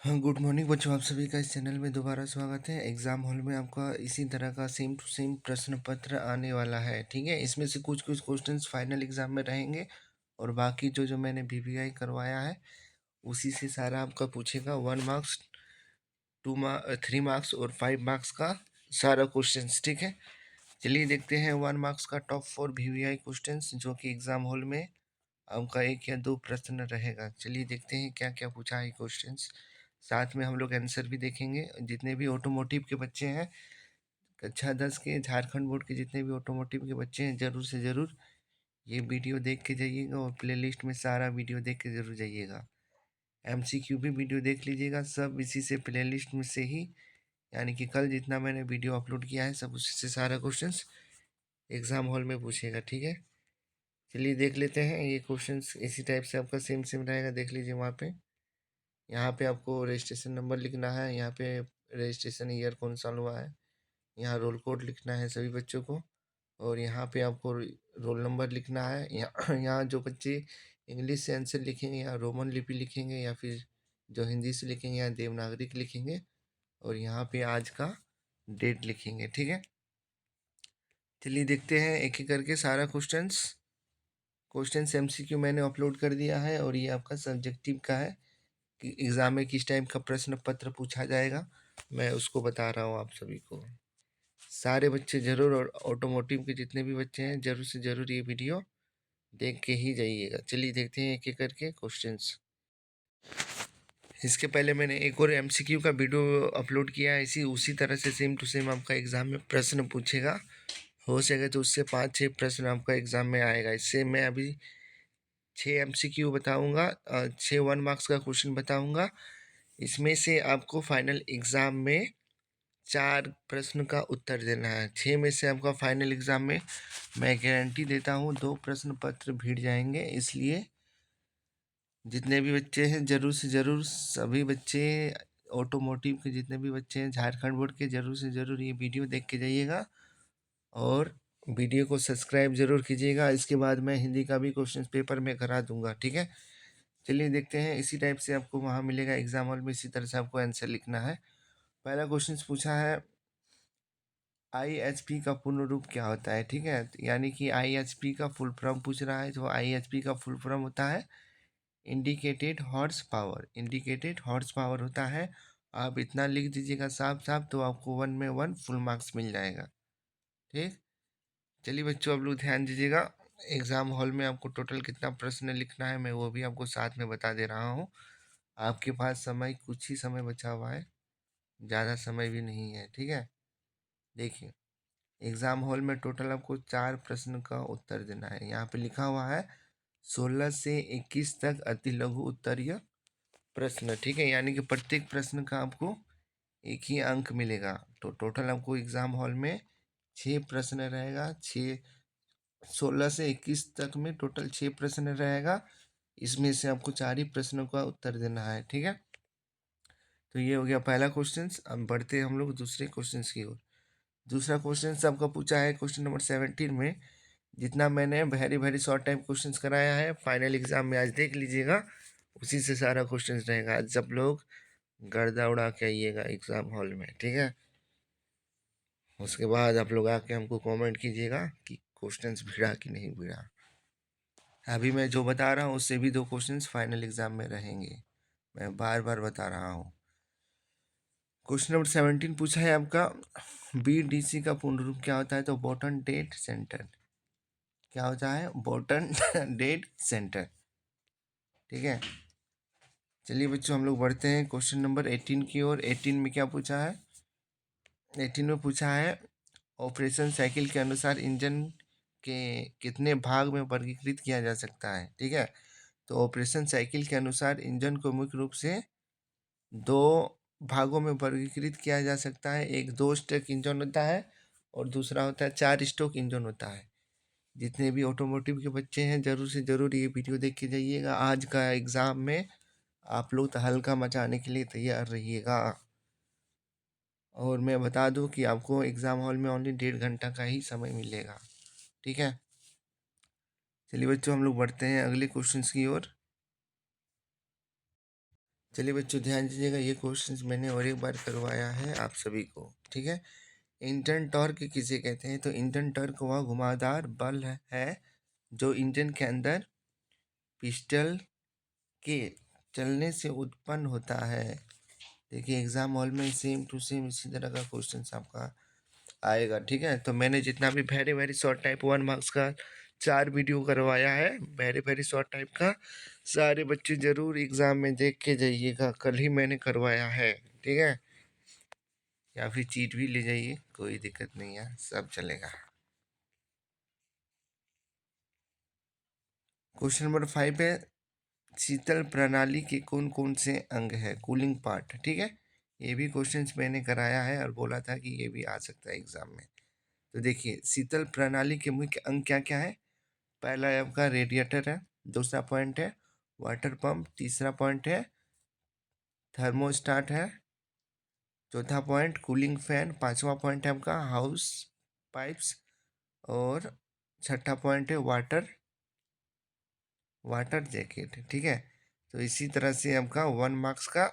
हाँ, good morning बच्चों, आप सभी का इस चैनल में दोबारा स्वागत है। एग्ज़ाम हॉल में आपका इसी तरह का सेम टू सेम प्रश्न पत्र आने वाला है, ठीक है। इसमें से कुछ कुछ क्वेश्चंस फाइनल एग्ज़ाम में रहेंगे और बाकी जो जो मैंने वीवीआई करवाया है उसी से सारा आपका पूछेगा। 1 मार्क्स, 3 मार्क्स और 5 मार्क्स का सारा क्वेश्चंस, ठीक है। चलिए देखते हैं 1 मार्क्स का टॉप 4 वीवीआई क्वेश्चंस, जो कि एग्ज़ाम हॉल में आपका 1 या 2 प्रश्न रहेगा। चलिए देखते हैं क्या क्या पूछा है क्वेश्चंस। साथ में हम लोग आंसर भी देखेंगे। जितने भी ऑटोमोटिव के बच्चे हैं, कक्षा 10 के झारखंड बोर्ड के जितने भी ऑटोमोटिव के बच्चे हैं, ज़रूर से ज़रूर ये वीडियो देख के जाइएगा और प्लेलिस्ट में सारा वीडियो देख के ज़रूर जाइएगा। एमसीक्यू भी वीडियो देख लीजिएगा, सब इसी से प्लेलिस्ट में से ही, यानी कि कल जितना मैंने वीडियो अपलोड किया है सब उसी से सारा क्वेश्चंस एग्ज़ाम हॉल में पूछेगा, ठीक है। चलिए देख लेते हैं। ये क्वेश्चंस इसी टाइप से आपका सेम सेम रहेगा, देख लीजिए। वहाँ पे यहाँ पे आपको रजिस्ट्रेशन नंबर लिखना है, यहाँ पे रजिस्ट्रेशन ईयर कौन साल हुआ है, यहाँ रोल कोड लिखना है सभी बच्चों को, और यहाँ पे आपको रोल नंबर लिखना है। यहाँ यहाँ जो बच्चे इंग्लिश से आंसर लिखेंगे या रोमन लिपि लिखेंगे, या फिर जो हिंदी से लिखेंगे या देवनागरिक लिखेंगे, और यहाँ पे आज का डेट लिखेंगे, ठीक है। चलिए देखते हैं एक एक करके सारा क्वेश्चंस एमसीक्यू मैंने अपलोड कर दिया है, और ये आपका सब्जेक्टिव का है कि एग्ज़ाम में किस टाइप का प्रश्न पत्र पूछा जाएगा, मैं उसको बता रहा हूँ आप सभी को। सारे बच्चे ज़रूर, और ऑटोमोटिव के जितने भी बच्चे हैं ज़रूर से ज़रूर ये वीडियो देख के ही जाइएगा। चलिए देखते हैं एक एक करके क्वेश्चंस। इसके पहले मैंने एक और एमसीक्यू का वीडियो अपलोड किया है, इसी उसी तरह से सेम टू सेम आपका एग्ज़ाम में प्रश्न पूछेगा। हो सके तो उससे 5-6 प्रश्न आपका एग्ज़ाम में आएगा। इससे मैं अभी 6 एमसीक्यू बताऊँगा, 6 1 मार्क्स का क्वेश्चन बताऊँगा। इसमें से आपको फाइनल एग्ज़ाम में 4 प्रश्न का उत्तर देना है। 6 में से आपका फाइनल एग्ज़ाम में मैं गारंटी देता हूँ 2 प्रश्न पत्र भीड़ जाएंगे। इसलिए जितने भी बच्चे हैं ज़रूर से ज़रूर, सभी बच्चे ऑटोमोटिव के जितने भी बच्चे हैं झारखंड बोर्ड के, ज़रूर से ज़रूर ये वीडियो देख के जाइएगा और वीडियो को सब्सक्राइब ज़रूर कीजिएगा। इसके बाद मैं हिंदी का भी क्वेश्चन पेपर में करा दूंगा, ठीक है। चलिए देखते हैं। इसी टाइप से आपको वहाँ मिलेगा एग्जाम हॉल में, इसी तरह से आपको आंसर लिखना है। पहला क्वेश्चन पूछा है आईएचपी का पूर्ण रूप क्या होता है, ठीक है। यानी कि आईएचपी का फुल फॉर्म पूछ रहा है, तो आईएचपी का फुल फॉर्म होता है indicated horse power. Indicated horse power होता है। आप इतना लिख दीजिएगा साफ साफ, तो आपको 1 में 1 फुल मार्क्स मिल जाएगा, ठीक। चलिए बच्चों, आप लोग ध्यान दीजिएगा। एग्ज़ाम हॉल में आपको टोटल कितना प्रश्न लिखना है मैं वो भी आपको साथ में बता दे रहा हूँ। आपके पास समय, कुछ ही समय बचा हुआ है, ज़्यादा समय भी नहीं है, ठीक है। देखिए, एग्ज़ाम हॉल में टोटल आपको 4 प्रश्न का उत्तर देना है। यहाँ पे लिखा हुआ है 16 से 21 तक अति लघु उत्तरीय प्रश्न, ठीक है। यानी कि प्रत्येक प्रश्न का आपको एक ही अंक मिलेगा। तो टोटल आपको एग्ज़ाम हॉल में 6 प्रश्न रहेगा। 16 से 21 तक में टोटल 6 प्रश्न रहेगा। इसमें से आपको 4 ही प्रश्नों का उत्तर देना है, ठीक है। तो ये हो गया पहला क्वेश्चन। अब बढ़ते हैं हम लोग दूसरे क्वेश्चन की ओर। दूसरा क्वेश्चन आपका पूछा है क्वेश्चन नंबर 17 में। जितना मैंने very very short time questions कराया है, फाइनल एग्जाम में आज देख लीजिएगा, उसी से सारा क्वेश्चंस रहेगा। आज सब लोग गर्दा उड़ा के आइएगा एग्जाम हॉल में, ठीक है। उसके बाद आप लोग आके हमको कमेंट कीजिएगा कि क्वेश्चंस भिड़ा कि नहीं भिड़ा। अभी मैं जो बता रहा हूँ उससे भी 2 क्वेश्चंस फाइनल एग्जाम में रहेंगे, मैं बार बार बता रहा हूँ। क्वेश्चन नंबर 17 पूछा है आपका बीडीसी का पूर्ण रूप क्या होता है, तो बॉटन डेट सेंटर। क्या होता है? बॉटन डेट सेंटर, ठीक है। चलिए बच्चों, हम लोग बढ़ते हैं क्वेश्चन नंबर 18 की ओर। 18 में क्या पूछा है? 18 में पूछा है ऑपरेशन साइकिल के अनुसार इंजन के कितने भाग में वर्गीकृत किया जा सकता है, ठीक है। तो ऑपरेशन साइकिल के अनुसार इंजन को मुख्य रूप से 2 भागों में वर्गीकृत किया जा सकता है। एक 2 स्ट्रोक इंजन होता है और दूसरा होता है 4 स्ट्रोक इंजन होता है। जितने भी ऑटोमोटिव के बच्चे हैं ज़रूर से ज़रूर ये वीडियो देख के जाइएगा। आज का एग्ज़ाम में आप लोग तो हल्का मचाने के लिए तैयार रहिएगा। और मैं बता दूं कि आपको एग्ज़ाम हॉल में ओनली 1.5 घंटा का ही समय मिलेगा, ठीक है। चलिए बच्चों, हम लोग बढ़ते हैं अगले क्वेश्चन की ओर। चलिए बच्चों ध्यान दीजिएगा, ये क्वेश्चंस मैंने और एक बार करवाया है आप सभी को, ठीक है। इंजन टॉर्क किसे कहते हैं? तो इंजन टॉर्क वह घुमावदार बल है जो इंजन के अंदर पिस्टल के चलने से उत्पन्न होता है। देखिए एग्जाम हॉल में सेम टू सेम इसी तरह का क्वेश्चन आपका आएगा, ठीक है। तो मैंने जितना भी very very short type 1 marks का 4 वीडियो करवाया है, वेरी वेरी शॉर्ट टाइप का, सारे बच्चे जरूर एग्जाम में देख के जाइएगा, कल ही मैंने करवाया है, ठीक है। या फिर चीट भी ले जाइए, कोई दिक्कत नहीं है, सब चलेगा। क्वेश्चन नंबर 5 है, शीतल प्रणाली के कौन कौन से अंग है? कूलिंग पार्ट, ठीक है। ये भी क्वेश्चंस मैंने कराया है और बोला था कि ये भी आ सकता है एग्जाम में। तो देखिए शीतल प्रणाली के मुख्य अंग क्या क्या है? पहला है आपका रेडिएटर है, दूसरा पॉइंट है वाटर पंप, तीसरा पॉइंट है थर्मोस्टाट है, चौथा पॉइंट कूलिंग फैन, पांचवा पॉइंट है आपका हाउस पाइप्स, और छठा पॉइंट है वाटर वाटर जैकेट, ठीक है। तो इसी तरह से आपका 1 मार्क्स का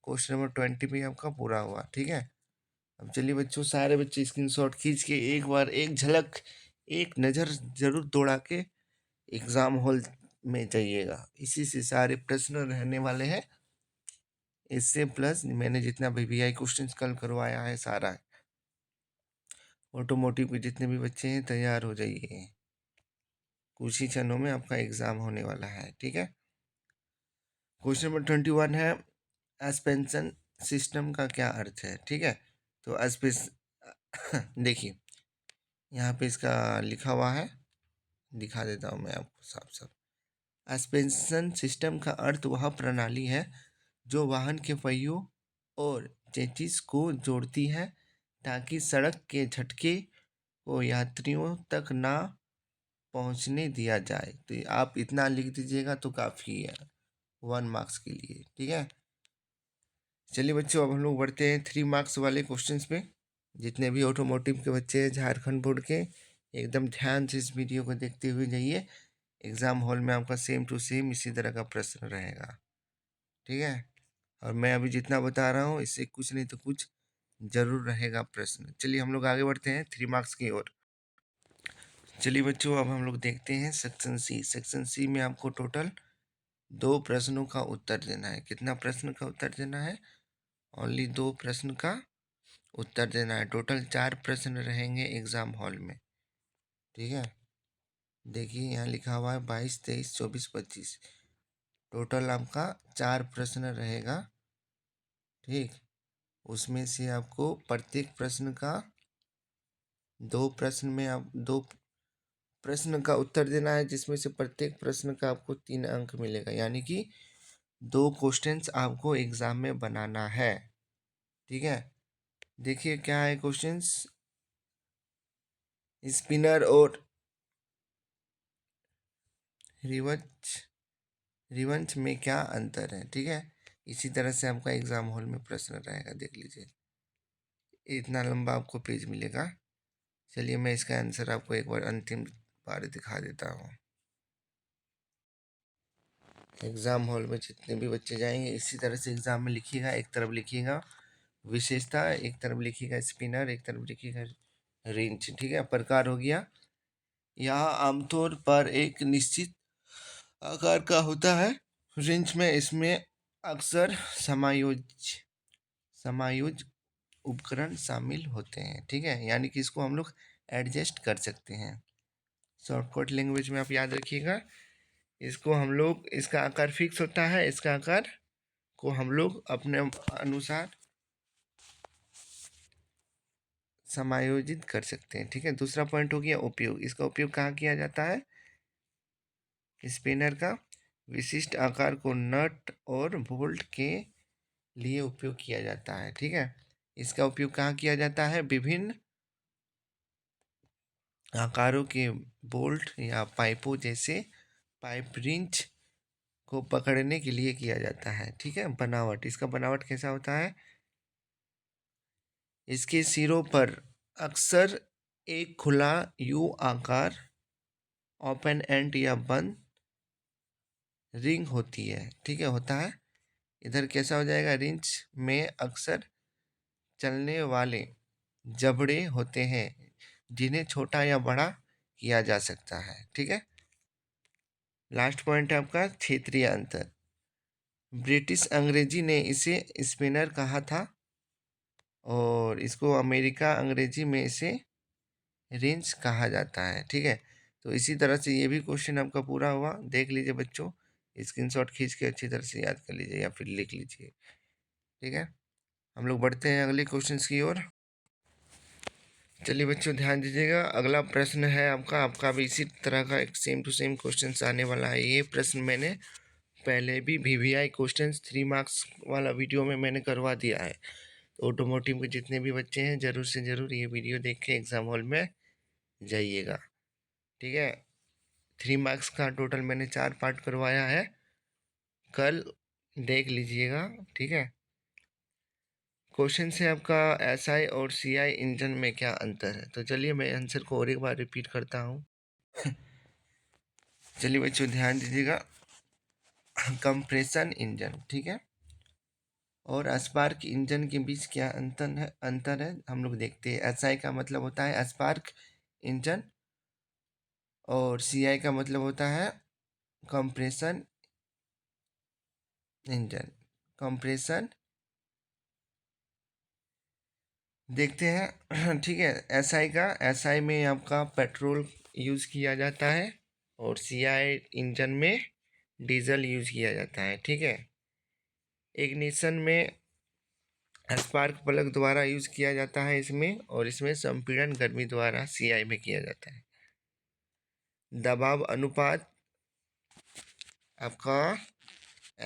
क्वेश्चन नंबर 20 भी आपका पूरा हुआ, ठीक है। अब चलिए बच्चों, सारे बच्चे स्क्रीनशॉट खींच के एक बार एक झलक एक नज़र जरूर दौड़ा के एग्जाम हॉल में जाइएगा, इसी से सारे प्रश्न रहने वाले हैं। इससे प्लस मैंने जितना भी वीआई क्वेश्चंस कल करवाया है सारा, ऑटोमोटिव के जितने भी बच्चे हैं तैयार हो जाइए, कुछ ही क्षणों में आपका एग्जाम होने वाला है, ठीक है। क्वेश्चन नंबर 21 है, सस्पेंशन सिस्टम का क्या अर्थ है? ठीक है। तो देखिए यहाँ पे इसका लिखा हुआ है, दिखा देता हूँ मैं आपको साफ साफ। सस्पेंशन सिस्टम का अर्थ वह प्रणाली है जो वाहन के पहियों और चेसिस को जोड़ती है ताकि सड़क के झटके को यात्रियों तक ना पहुंचने दिया जाए। तो आप इतना लिख दीजिएगा तो काफ़ी है 1 मार्क्स के लिए, ठीक है। चलिए बच्चों, अब हम लोग बढ़ते हैं 3 मार्क्स वाले क्वेश्चंस पे। जितने भी ऑटोमोटिव के बच्चे हैं झारखंड बोर्ड के, एकदम ध्यान से इस वीडियो को देखते हुए जाइए, एग्जाम हॉल में आपका सेम टू सेम इसी तरह का प्रश्न रहेगा, ठीक है। और मैं अभी जितना बता रहा हूँ इससे कुछ नहीं तो कुछ जरूर रहेगा प्रश्न। चलिए हम लोग आगे बढ़ते हैं 3 मार्क्स की ओर। चलिए बच्चों, अब हम लोग देखते हैं सेक्शन सी। सेक्शन सी में आपको टोटल 2 प्रश्नों का उत्तर देना है। कितना प्रश्न का उत्तर देना है? ओनली 2 प्रश्न का उत्तर देना है। टोटल 4 प्रश्न रहेंगे एग्जाम हॉल में, ठीक है। देखिए यहाँ लिखा हुआ है 22, 23, 24, 25, टोटल आपका 4 प्रश्न रहेगा, ठीक। उसमें से आपको प्रत्येक प्रश्न का 2 प्रश्न में आप 2 प्रश्न का उत्तर देना है, जिसमें से प्रत्येक प्रश्न का आपको 3 अंक मिलेगा, यानी कि 2 क्वेश्चंस आपको एग्जाम में बनाना है, ठीक है। देखिए क्या है क्वेश्चंस, स्पिनर और रिवंच रिवंच में क्या अंतर है, ठीक है। इसी तरह से आपका एग्जाम हॉल में प्रश्न रहेगा, देख लीजिए इतना लंबा आपको पेज मिलेगा। चलिए मैं इसका आंसर आपको एक बार अंतिम बार दिखा देता हूँ। एग्जाम हॉल में जितने भी बच्चे जाएंगे इसी तरह से एग्जाम में लिखिएगा, एक तरफ लिखिएगा विशेषता, एक तरफ लिखिएगा स्पिनर, एक तरफ लिखिएगा रेंज, ठीक है। प्रकार हो गया, यहाँ आमतौर पर एक निश्चित आकार का होता है। रेंज में इसमें अक्सर समायोज उपकरण शामिल होते हैं, ठीक है, यानी कि इसको हम लोग एडजस्ट कर सकते हैं। शॉर्टकट लैंग्वेज में आप याद रखिएगा, इसको हम लोग, इसका आकार फिक्स होता है, इसका आकार को हम लोग अपने अनुसार समायोजित कर सकते हैं, ठीक है। दूसरा पॉइंट हो गया उपयोग। इसका उपयोग कहाँ किया जाता है? स्पिनर का विशिष्ट आकार को नट और बोल्ट के लिए उपयोग किया जाता है, ठीक है। इसका उपयोग कहाँ किया जाता है? विभिन्न आकारों के बोल्ट या पाइपों जैसे पाइप रिंच को पकड़ने के लिए किया जाता है, ठीक है। बनावट, इसका बनावट कैसा होता है? इसके सिरों पर अक्सर एक खुला यू आकार ओपन एंड या बंद रिंग होती है, ठीक है, होता है। इधर कैसा हो जाएगा, रिंच में अक्सर चलने वाले जबड़े होते हैं जिन्हें छोटा या बड़ा किया जा सकता है। ठीक है, लास्ट पॉइंट है आपका क्षेत्रीय अंतर। ब्रिटिश अंग्रेजी ने इसे स्पिनर कहा था और इसको अमेरिका अंग्रेजी में इसे रेंज कहा जाता है। ठीक है, तो इसी तरह से ये भी क्वेश्चन आपका पूरा हुआ। देख लीजिए बच्चों, स्क्रीनशॉट खींच के अच्छी तरह से याद कर लीजिए या फिर लिख लीजिए। ठीक है, हम लोग बढ़ते हैं अगले क्वेश्चंस की ओर। चलिए बच्चों ध्यान दीजिएगा, अगला प्रश्न है आपका भी इसी तरह का एक सेम टू सेम क्वेश्चंस आने वाला है। ये प्रश्न मैंने पहले भी VVI क्वेश्चंस 3 मार्क्स वाला वीडियो में मैंने करवा दिया है। तो ऑटोमोटिव के जितने भी बच्चे हैं ज़रूर से ज़रूर ये वीडियो देख के एग्ज़ाम हॉल में जाइएगा। ठीक है, 3 मार्क्स का टोटल मैंने 4 पार्ट करवाया है, कल देख लीजिएगा। ठीक है, क्वेश्चन से आपका SI और CI इंजन में क्या अंतर है। तो चलिए मैं आंसर को और एक बार रिपीट करता हूँ। चलिए बच्चों ध्यान दीजिएगा, कंप्रेशन इंजन, ठीक है, और स्पार्क इंजन के बीच क्या अंतर है हम लोग देखते हैं। SI का मतलब होता है स्पार्क इंजन और CI का मतलब होता है कंप्रेशन इंजन। कंप्रेशन देखते हैं। ठीक है, SI में आपका पेट्रोल यूज़ किया जाता है और CI इंजन में डीजल यूज़ किया जाता है। ठीक है, इग्निशन में स्पार्क प्लग द्वारा यूज़ किया जाता है इसमें, और इसमें संपीड़न गर्मी द्वारा CI में किया जाता है। दबाव अनुपात आपका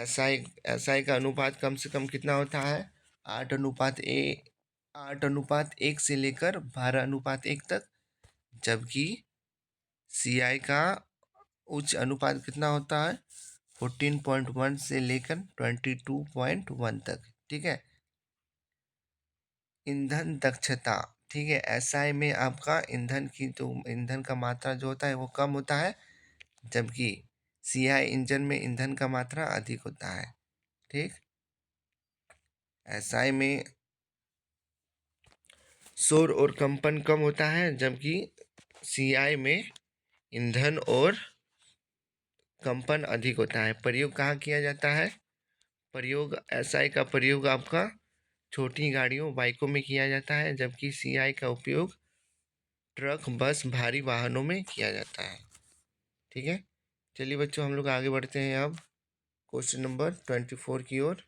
SI का अनुपात कम से कम कितना होता है, 8:1 से लेकर 12:1 तक, जबकि CI का उच्च अनुपात कितना होता है, 14.1 से लेकर 22.1 तक। ठीक है, ईंधन दक्षता, ठीक है, SI में आपका ईंधन का मात्रा जो होता है वो कम होता है, जबकि CI इंजन में ईंधन का मात्रा अधिक होता है। ठीक, SI में शोर और कंपन कम होता है, जबकि CI में ईंधन और कंपन अधिक होता है। प्रयोग कहाँ किया जाता है, प्रयोग SI का प्रयोग आपका छोटी गाड़ियों बाइकों में किया जाता है, जबकि CI का उपयोग ट्रक बस भारी वाहनों में किया जाता है। ठीक है, चलिए बच्चों हम लोग आगे बढ़ते हैं अब क्वेश्चन नंबर 24 की ओर।